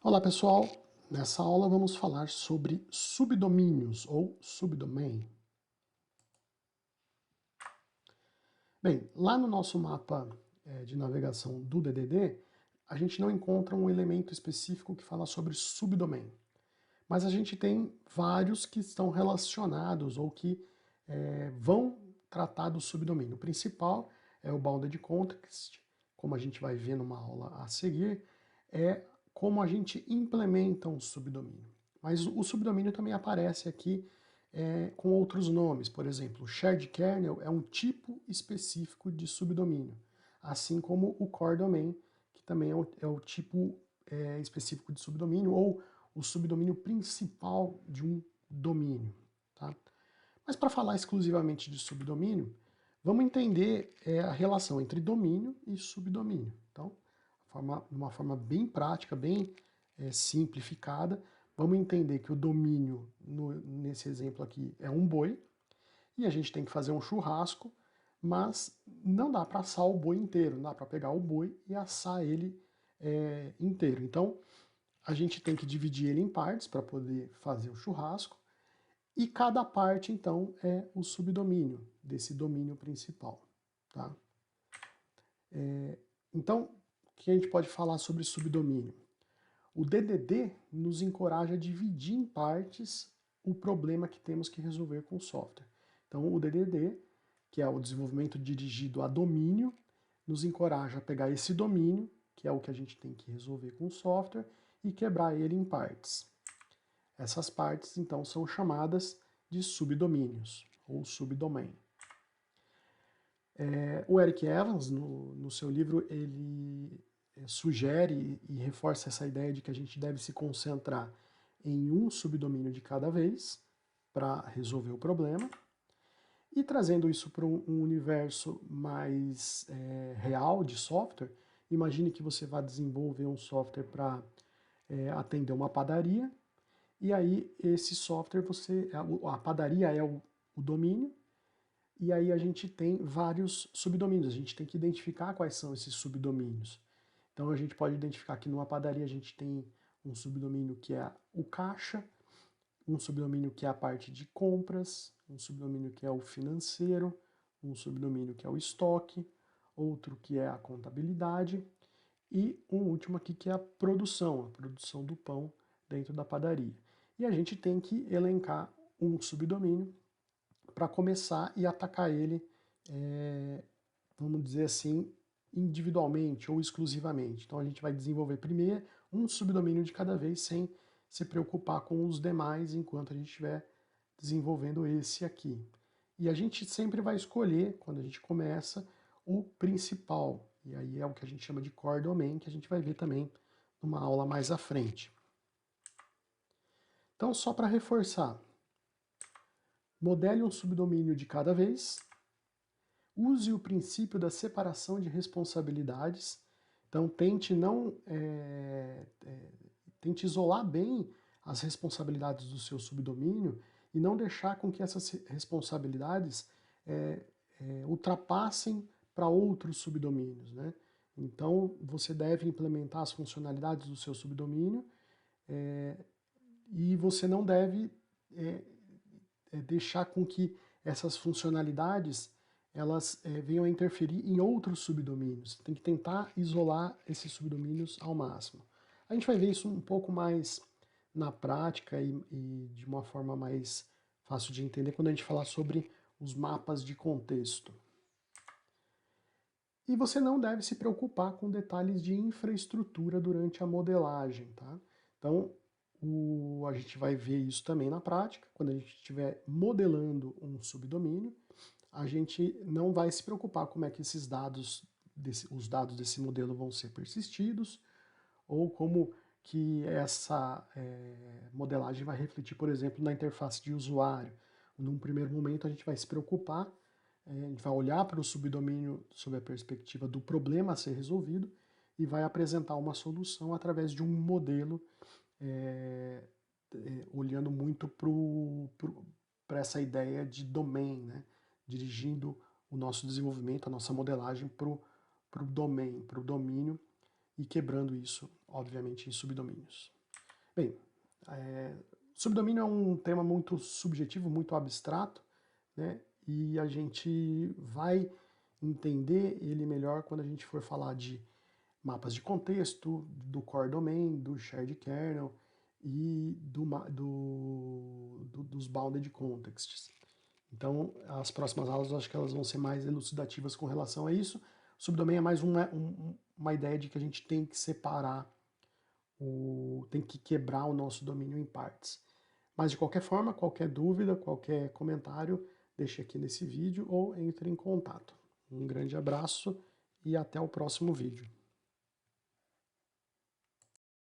Olá pessoal, nessa aula vamos falar sobre subdomínios ou subdomain. Bem, lá no nosso mapa de navegação do DDD, a gente não encontra um elemento específico que fala sobre subdomain, mas a gente tem vários que estão relacionados ou que vão tratar do subdomínio. O principal é o Bounded Context, como a gente vai ver numa aula a seguir, é como a gente implementa um subdomínio. Mas o subdomínio também aparece aqui com outros nomes. Por exemplo, o shared kernel é um tipo específico de subdomínio, assim como o core domain, que também é o tipo específico de subdomínio, ou o subdomínio principal de um domínio. Tá? Mas para falar exclusivamente de subdomínio, vamos entender a relação entre domínio e subdomínio. Então, de uma forma bem prática, bem simplificada, vamos entender que o domínio, nesse exemplo aqui, é um boi, e a gente tem que fazer um churrasco, mas não dá para assar o boi inteiro, não dá para pegar o boi e assar ele inteiro. Então, a gente tem que dividir ele em partes para poder fazer o churrasco, e cada parte, então, é o subdomínio desse domínio principal. Tá? Então, o que a gente pode falar sobre subdomínio? O DDD nos encoraja a dividir em partes o problema que temos que resolver com o software. Então, o DDD, que é o desenvolvimento dirigido a domínio, nos encoraja a pegar esse domínio, que é o que a gente tem que resolver com o software, e quebrar ele em partes. Essas partes, então, são chamadas de subdomínios, ou subdomain. O Eric Evans, no seu livro, ele sugere e reforça essa ideia de que a gente deve se concentrar em um subdomínio de cada vez para resolver o problema. E trazendo isso para um universo mais real de software, imagine que você vai desenvolver um software para atender uma padaria, e aí esse software, a padaria é o domínio, e aí a gente tem vários subdomínios, a gente tem que identificar quais são esses subdomínios. Então a gente pode identificar que numa padaria a gente tem um subdomínio que é o caixa, um subdomínio que é a parte de compras, um subdomínio que é o financeiro, um subdomínio que é o estoque, outro que é a contabilidade e um último aqui que é a produção do pão dentro da padaria. E a gente tem que elencar um subdomínio para começar e atacar ele, vamos dizer assim, individualmente ou exclusivamente. Então a gente vai desenvolver primeiro um subdomínio de cada vez sem se preocupar com os demais enquanto a gente estiver desenvolvendo esse aqui. E a gente sempre vai escolher, quando a gente começa, o principal. E aí é o que a gente chama de core domain, que a gente vai ver também numa aula mais à frente. Então, só para reforçar, modele um subdomínio de cada vez, use o princípio da separação de responsabilidades. Então tente isolar bem as responsabilidades do seu subdomínio e não deixar com que essas responsabilidades ultrapassem para outros subdomínios, né? Então você deve implementar as funcionalidades do seu subdomínio e você não deve deixar com que essas funcionalidades elas venham a interferir em outros subdomínios. Tem que tentar isolar esses subdomínios ao máximo. A gente vai ver isso um pouco mais na prática e de uma forma mais fácil de entender quando a gente falar sobre os mapas de contexto. E você não deve se preocupar com detalhes de infraestrutura durante a modelagem, tá? Então, a gente vai ver isso também na prática, quando a gente estiver modelando um subdomínio, a gente não vai se preocupar como é que esses dados, os dados desse modelo vão ser persistidos, ou como que essa modelagem vai refletir, por exemplo, na interface de usuário. Num primeiro momento a gente vai se preocupar, a gente vai olhar para o subdomínio sob a perspectiva do problema a ser resolvido e vai apresentar uma solução através de um modelo olhando muito para essa ideia de domain, né? Dirigindo o nosso desenvolvimento, a nossa modelagem para o domain, para o domínio, e quebrando isso, obviamente, em subdomínios. Bem, subdomínio é um tema muito subjetivo, muito abstrato, né? E a gente vai entender ele melhor quando a gente for falar de mapas de contexto, do core domain, do shared kernel e dos bounded contexts. Então, as próximas aulas eu acho que elas vão ser mais elucidativas com relação a isso. O subdomain é mais uma ideia de que a gente tem que separar, tem que quebrar o nosso domínio em partes. Mas de qualquer forma, qualquer dúvida, qualquer comentário, deixe aqui nesse vídeo ou entre em contato. Um grande abraço e até o próximo vídeo.